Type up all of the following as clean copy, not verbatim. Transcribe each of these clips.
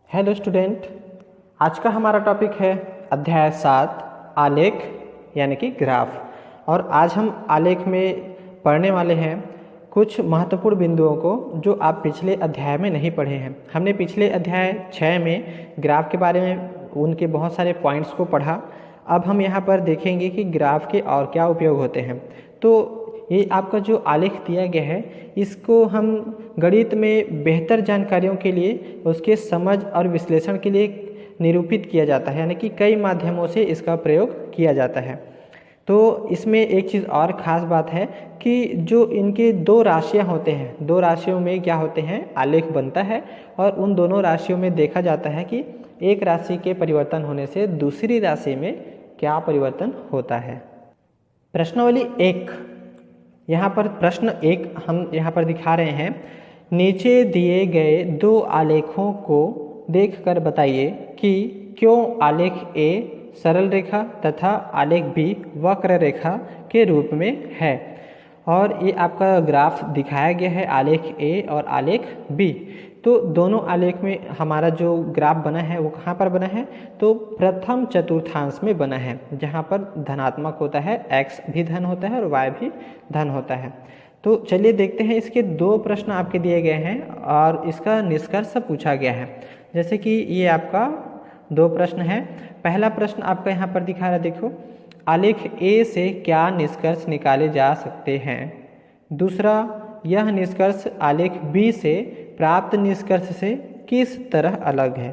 Hello student, आज का हमारा टॉपिक है अध्याय 7 आलेख यानी कि ग्राफ। और आज हम आलेख में पढ़ने वाले हैं कुछ महत्वपूर्ण बिंदुओं को जो आप पिछले अध्याय में नहीं पढ़े हैं। हमने पिछले अध्याय 6 में ग्राफ के बारे में उनके बहुत सारे पॉइंट्स को पढ़ा। अब हम यहाँ पर देखेंगे कि ग्राफ के और क्या उपयोग होते हैं। तो ये आपका जो आलेख दिया गया है इसको हम गणित में बेहतर जानकारियों के लिए उसके समझ और विश्लेषण के लिए निरूपित किया जाता है, यानी कि कई माध्यमों से इसका प्रयोग किया जाता है। तो इसमें एक चीज़ और ख़ास बात है कि जो इनके दो राशियां होते हैं, दो राशियों में क्या होते हैं, आलेख बनता है और उन दोनों राशियों में देखा जाता है कि एक राशि के परिवर्तन होने से दूसरी राशि में क्या परिवर्तन होता है। प्रश्नावली 1, यहाँ पर प्रश्न 1 हम यहाँ पर दिखा रहे हैं। नीचे दिए गए दो आलेखों को देखकर बताइए कि क्यों आलेख ए सरल रेखा तथा आलेख बी वक्र रेखा के रूप में है। और ये आपका ग्राफ दिखाया गया है आलेख ए और आलेख बी। तो दोनों आलेख में हमारा जो ग्राफ बना है वो कहाँ पर बना है, तो प्रथम चतुर्थांश में बना है, जहाँ पर धनात्मक होता है, x भी धन होता है और y भी धन होता है। तो चलिए देखते हैं, इसके दो प्रश्न आपके दिए गए हैं और इसका निष्कर्ष पूछा गया है। जैसे कि ये आपका दो प्रश्न है। पहला प्रश्न आपका यहाँ पर दिखा रहा है, देखो, आलेख ए से क्या निष्कर्ष निकाले जा सकते हैं। दूसरा, यह निष्कर्ष आलेख बी से प्राप्त निष्कर्ष से किस तरह अलग है।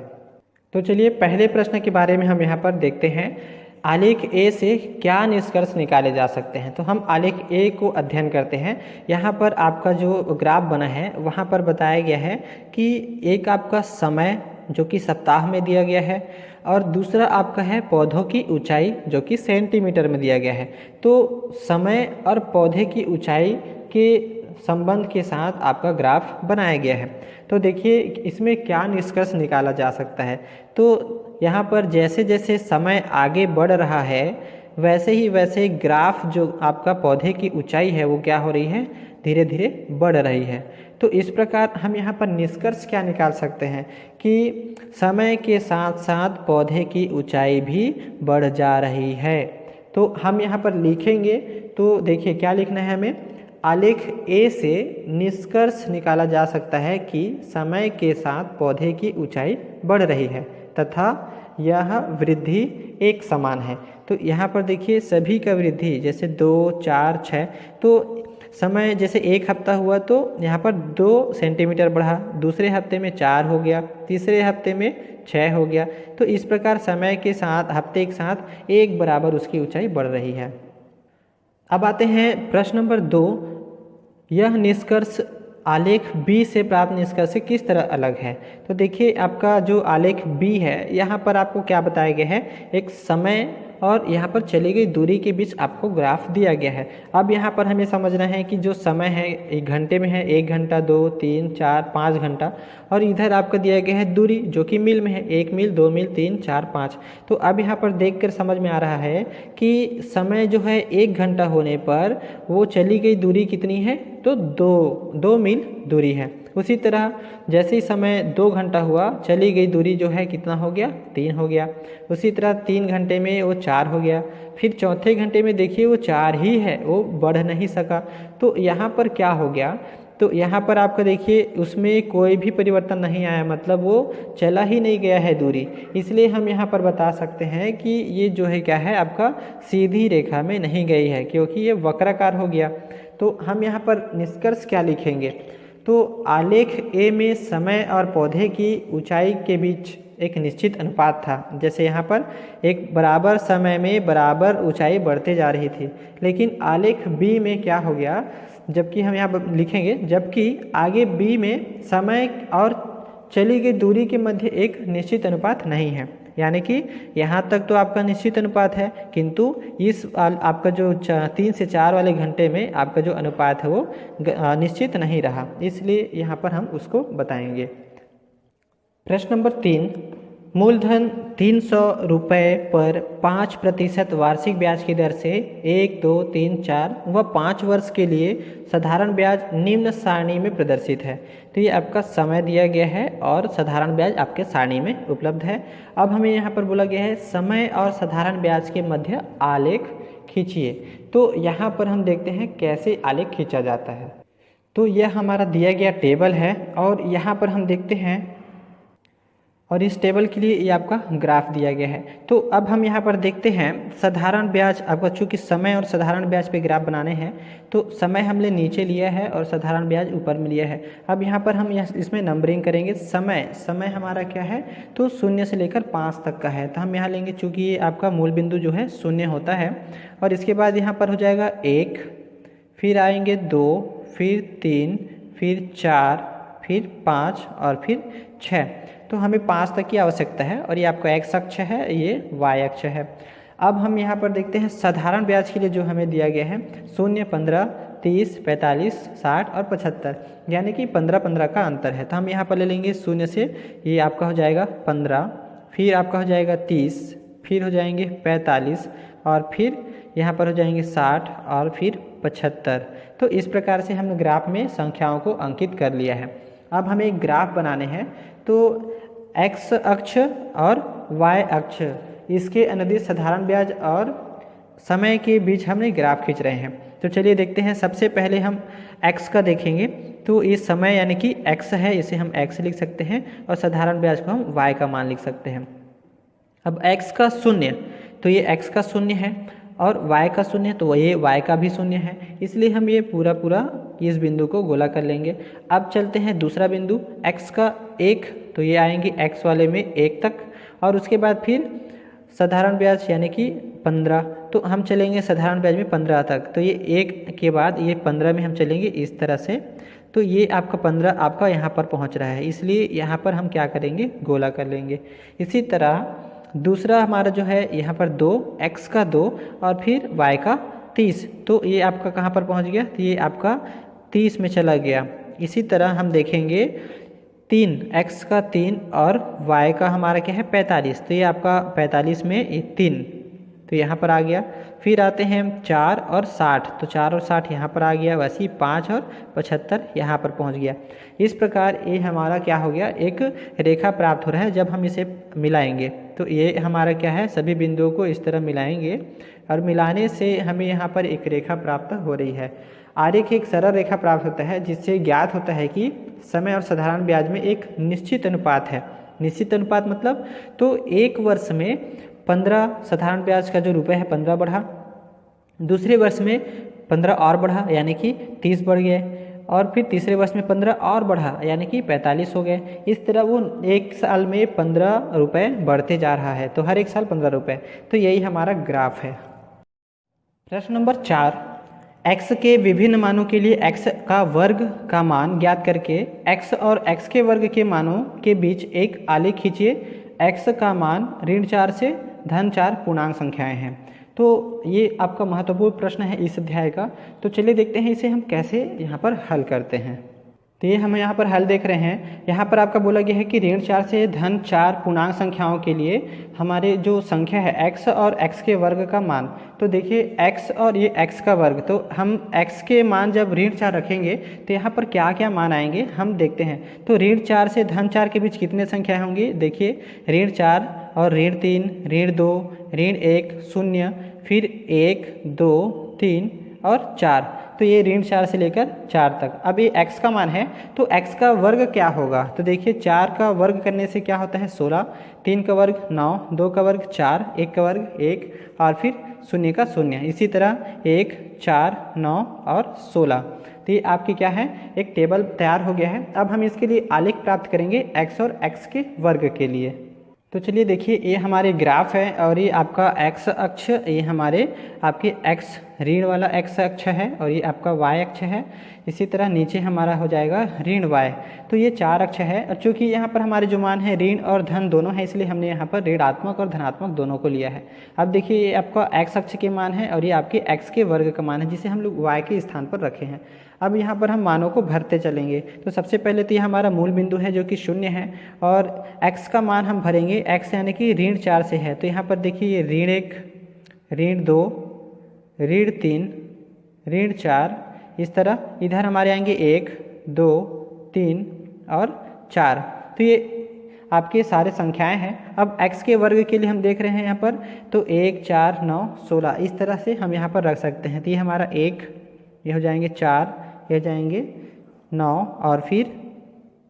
तो चलिए पहले प्रश्न के बारे में हम यहाँ पर देखते हैं, आलेख ए से क्या निष्कर्ष निकाले जा सकते हैं। तो हम आलेख ए को अध्ययन करते हैं। यहाँ पर आपका जो ग्राफ बना है वहाँ पर बताया गया है कि एक आपका समय जो कि सप्ताह में दिया गया है और दूसरा आपका है पौधों की ऊंचाई जो कि सेंटीमीटर में दिया गया है। तो समय और पौधे की ऊंचाई के संबंध के साथ आपका ग्राफ बनाया गया है। तो देखिए इसमें क्या निष्कर्ष निकाला जा सकता है। तो यहाँ पर जैसे जैसे समय आगे बढ़ रहा है वैसे ही वैसे ग्राफ जो आपका पौधे की ऊंचाई है वो क्या हो रही है, धीरे धीरे बढ़ रही है। तो इस प्रकार हम यहाँ पर निष्कर्ष क्या निकाल सकते हैं कि समय के साथ साथ पौधे की ऊंचाई भी बढ़ जा रही है। तो हम यहाँ पर लिखेंगे, तो देखिए क्या लिखना है हमें, आलेख ए से निष्कर्ष निकाला जा सकता है कि समय के साथ पौधे की ऊंचाई बढ़ रही है तथा यह वृद्धि एक समान है। तो यहाँ पर देखिए सभी का वृद्धि जैसे 2, 4, 6, तो समय जैसे एक हफ्ता हुआ तो यहाँ पर 2 सेंटीमीटर बढ़ा, दूसरे हफ्ते में 4 हो गया, तीसरे हफ्ते में 6 हो गया। तो इस प्रकार समय के साथ, हफ्ते के साथ एक बराबर उसकी ऊंचाई बढ़ रही है। अब आते हैं प्रश्न नंबर 2, यह निष्कर्ष आलेख बी से प्राप्त निष्कर्ष से किस तरह अलग है। तो देखिए आपका जो आलेख बी है यहाँ पर आपको क्या बताया गया है, एक समय और यहाँ पर चली गई दूरी के बीच आपको ग्राफ दिया गया है। अब यहाँ पर हमें समझना है कि जो समय है 1 घंटे में है, 1 घंटा, 2, 3, 4, 5 घंटा, और इधर आपका दिया गया है दूरी जो कि मील में है, 1 मील, 2 मील, 3, 4, 5। तो अब यहाँ पर देखकर समझ में आ रहा है कि समय जो है 1 घंटा होने पर वो चली गई दूरी कितनी है, तो 2 मील दूरी है। उसी तरह जैसे ही समय 2 घंटा हुआ, चली गई दूरी जो है कितना हो गया, 3 हो गया। उसी तरह 3 घंटे में वो 4 हो गया। फिर चौथे घंटे में देखिए वो 4 ही है, वो बढ़ नहीं सका। तो यहाँ पर क्या हो गया, तो यहाँ पर आपका देखिए उसमें कोई भी परिवर्तन नहीं आया, मतलब वो चला ही नहीं गया है दूरी। इसलिए हम यहाँ पर बता सकते हैं कि ये जो है क्या है, आपका सीधी रेखा में नहीं गई है क्योंकि ये वक्राकार हो गया। तो हम यहाँ पर निष्कर्ष क्या लिखेंगे, तो आलेख ए में समय और पौधे की ऊंचाई के बीच एक निश्चित अनुपात था। जैसे यहाँ पर एक बराबर समय में बराबर ऊंचाई बढ़ते जा रही थी, लेकिन आलेख बी में क्या हो गया, जबकि हम यहाँ पर लिखेंगे, जबकि आगे बी में समय और चली गई दूरी के मध्य एक निश्चित अनुपात नहीं है। यानी कि यहाँ तक तो आपका निश्चित अनुपात है, किंतु इस आपका जो 3 से 4 वाले घंटे में आपका जो अनुपात है वो निश्चित नहीं रहा, इसलिए यहाँ पर हम उसको बताएंगे। प्रश्न नंबर 3, मूलधन ₹300 पर 5% वार्षिक ब्याज की दर से 1, 2, 3, 4 व 5 वर्ष के लिए साधारण ब्याज निम्न सारणी में प्रदर्शित है। तो ये आपका समय दिया गया है और साधारण ब्याज आपके सारणी में उपलब्ध है। अब हमें यहाँ पर बोला गया है समय और साधारण ब्याज के मध्य आलेख खींचिए। तो यहाँ पर हम देखते हैं कैसे आलेख खींचा जाता है। तो यह हमारा दिया गया टेबल है और यहाँ पर हम देखते हैं और इस टेबल के लिए ये आपका ग्राफ दिया गया है। तो अब हम यहाँ पर देखते हैं साधारण ब्याज आपका, चूँकि समय और साधारण ब्याज पे ग्राफ बनाने हैं तो समय हमने नीचे लिया है और साधारण ब्याज ऊपर में लिया है। अब यहाँ पर हम इसमें नंबरिंग करेंगे। समय हमारा क्या है, तो 0 से लेकर 5 तक का है, तो हम यहाँ लेंगे, चूँकि ये आपका मूल बिंदु जो है 0 होता है। और इसके बाद यहाँ पर हो जाएगा 1, फिर आएंगे 2, फिर 3, फिर 4, फिर 5 और फिर 6। तो हमें 5 तक की आवश्यकता है और ये आपका x अक्ष है, ये y अक्ष है। अब हम यहाँ पर देखते हैं साधारण ब्याज के लिए जो हमें दिया गया है 0, 15, 30, 45, 60 और 75, यानी कि 15-15 का अंतर है। तो हम यहाँ पर ले लेंगे 0 से, ये आपका हो जाएगा 15, फिर आपका हो जाएगा 30, फिर हो जाएंगे 45 और फिर यहाँ पर हो जाएंगे 60 और फिर 75। तो इस प्रकार से हमने ग्राफ में संख्याओं को अंकित कर लिया है। अब हमें एक ग्राफ बनाने हैं, तो x अक्ष और y अक्ष, इसके अनुदिश साधारण ब्याज और समय के बीच हमने ग्राफ खींच रहे हैं। तो चलिए देखते हैं। सबसे पहले हम x का देखेंगे, तो ये समय यानी कि x है, इसे हम x लिख सकते हैं और साधारण ब्याज को हम y का मान लिख सकते हैं। अब x का 0, तो ये x का 0 है और y का 0 है, तो ये y का भी 0 है, इसलिए हम ये पूरा इस बिंदु को गोला कर लेंगे। अब चलते हैं दूसरा बिंदु x का 1, तो ये आएंगे x वाले में 1 तक और उसके बाद फिर साधारण ब्याज यानी कि 15, तो हम चलेंगे साधारण ब्याज में 15 तक। तो ये 1 के बाद ये 15 में हम चलेंगे इस तरह से, तो ये आपका 15 आपका यहाँ पर पहुँच रहा है, इसलिए यहाँ पर हम क्या करेंगे, गोला कर लेंगे। इसी तरह दूसरा हमारा जो है यहाँ पर 2, x का 2 और फिर y का 30, तो ये आपका कहाँ पर पहुँच गया, तो ये आपका 30 में चला गया। इसी तरह हम देखेंगे 3, x का 3 और y का हमारा क्या है 45, तो ये आपका 45 में 3, तो यहाँ पर आ गया। फिर आते हैं 4 और 60, तो 4 और 60 यहाँ पर आ गया, वैसे ही 5 और 75 यहाँ पर पहुँच गया। इस प्रकार ये हमारा क्या हो गया, एक रेखा प्राप्त हो रहा है। जब हम इसे मिलाएंगे तो ये हमारा क्या है, सभी बिंदुओं को इस तरह मिलाएंगे और मिलाने से हमें यहाँ पर एक रेखा प्राप्त हो रही है। आरेख एक सरल रेखा प्राप्त होता है जिससे ज्ञात होता है कि समय और साधारण ब्याज में एक निश्चित अनुपात है। निश्चित अनुपात मतलब, तो एक वर्ष में 15 साधारण ब्याज का जो रुपए है 15 बढ़ा, दूसरे वर्ष में 15 और बढ़ा यानी कि 30 बढ़ गए, और फिर तीसरे वर्ष में 15 और बढ़ा यानी कि 45 हो गए। इस तरह वो एक साल में 15 रुपये बढ़ते जा रहा है, तो हर एक साल 15 रुपये। तो यही हमारा ग्राफ है। प्रश्न नंबर 4, x के विभिन्न मानों के लिए x का वर्ग का मान ज्ञात करके x और x के वर्ग के मानों के बीच एक आलेख खींचिए। x का मान ऋण 4 से धन 4 पूर्णांक संख्याएं हैं। तो ये आपका महत्वपूर्ण प्रश्न है इस अध्याय का। तो चलिए देखते हैं इसे हम कैसे यहाँ पर हल करते हैं। तो ये हम यहाँ पर हल देख रहे हैं। यहाँ पर आपका बोला गया है कि ऋण 4 से धन 4 पूर्णांक संख्याओं के लिए हमारे जो संख्या है x और x के वर्ग का मान, तो देखिए x और ये x का वर्ग, तो हम x के मान जब ऋण 4 रखेंगे तो यहाँ पर क्या क्या मान आएंगे हम देखते हैं। तो ऋण 4 से धन 4 के बीच कितने संख्या होंगी, देखिए ऋण 4 और ऋण 3, ऋण 2, ऋण 1, 0, फिर 1, 2, 3 और 4, तो ये ऋण 4 से लेकर 4 तक। अब ये x का मान है, तो x का वर्ग क्या होगा, तो देखिए 4 का वर्ग करने से क्या होता है 16, 3 का वर्ग 9, 2 का वर्ग 4, 1 का वर्ग 1 और फिर 0 का 0। इसी तरह 1, 4, 9 और 16। तो ये आपकी क्या है, एक टेबल तैयार हो गया है। अब हम इसके लिए आलेख प्राप्त करेंगे x और x के वर्ग के लिए। तो चलिए देखिए ये हमारे ग्राफ है और ये आपका x अक्ष, ये हमारे आपके x ऋण वाला x अक्ष है और ये आपका y अक्ष है। इसी तरह नीचे हमारा हो जाएगा ऋण y। तो ये 4 अक्ष है और चूँकि यहाँ पर हमारे जो मान है ऋण और धन दोनों है, इसलिए हमने यहाँ पर ऋणात्मक और धनात्मक दोनों को लिया है। अब देखिए ये आपका x अक्ष के मान है और ये आपके x के वर्ग का मान है, जिसे हम लोग y के स्थान पर रखे हैं। अब यहाँ पर हम मानों को भरते चलेंगे। तो सबसे पहले तो ये हमारा मूल बिंदु है जो कि 0 है, और x का मान हम भरेंगे, x यानी कि ऋण 4 से है। तो यहाँ पर देखिए ये ऋण 1, ऋण 2, ऋण 3, ऋण 4, इस तरह इधर हमारे आएंगे 1, 2, 3 और 4। तो ये आपके सारे संख्याएं हैं। अब x के वर्ग के लिए हम देख रहे हैं यहाँ पर, तो 1, 4, 9, 16 इस तरह से हम यहाँ पर रख सकते हैं। तो ये हमारा 1, ये हो जाएंगे 4, ये हो जाएंगे 9 और फिर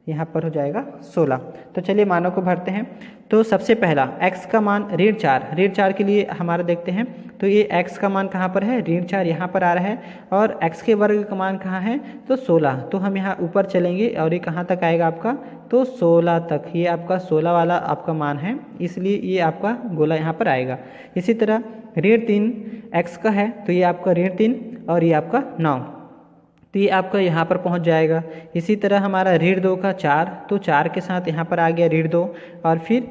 यहाँ पर हो जाएगा 16। तो चलिए मानों को भरते हैं। तो सबसे पहला x का मान ऋण 4 के लिए हमारा देखते हैं। तो ये x का मान कहाँ पर है, ऋण 4 यहाँ पर आ रहा है, और x के वर्ग का मान कहाँ है, तो 16। तो हम यहाँ ऊपर चलेंगे और ये कहाँ तक आएगा आपका, तो 16 तक। ये आपका 16 वाला आपका मान है, इसलिए ये आपका गोला यहाँ पर आएगा। इसी तरह ऋण 3 x का है, तो ये आपका ऋण 3 और ये आपका 9, तो ये आपका यहाँ पर पहुँच जाएगा। इसी तरह हमारा ऋण 2 का 4, तो 4 के साथ यहाँ पर आ गया ऋण 2, और फिर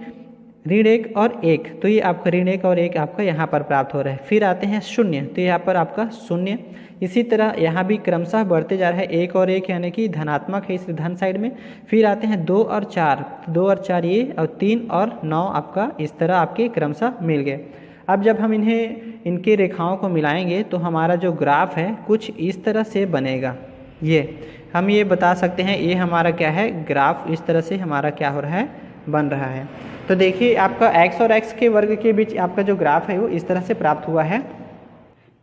ऋण 1 और 1, तो ये आपका ऋण 1 और 1 आपका यहाँ पर प्राप्त हो रहा है। फिर आते हैं 0, तो यहाँ पर आपका 0। इसी तरह यहाँ भी क्रमशः बढ़ते जा रहा है, 1 और 1 यानी कि धनात्मक है, इस धन साइड में। फिर आते हैं 2 और 4, 2 और 4 ये, और 3 और 9 आपका इस तरह आपके क्रमशः मिल गए। अब जब हम इनके रेखाओं को मिलाएंगे तो हमारा जो ग्राफ है कुछ इस तरह से बनेगा। ये हम ये बता सकते हैं, ये हमारा क्या है, ग्राफ इस तरह से हमारा क्या हो रहा है, बन रहा है। तो देखिए आपका x और x के वर्ग के बीच आपका जो ग्राफ है वो इस तरह से प्राप्त हुआ है।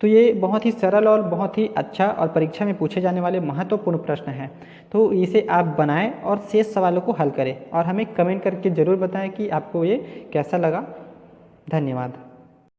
तो ये बहुत ही सरल और बहुत ही अच्छा और परीक्षा में पूछे जाने वाले महत्वपूर्ण प्रश्न हैं। तो इसे आप बनाएं और शेष सवालों को हल करें, और हमें कमेंट करके ज़रूर बताएं कि आपको ये कैसा लगा। धन्यवाद।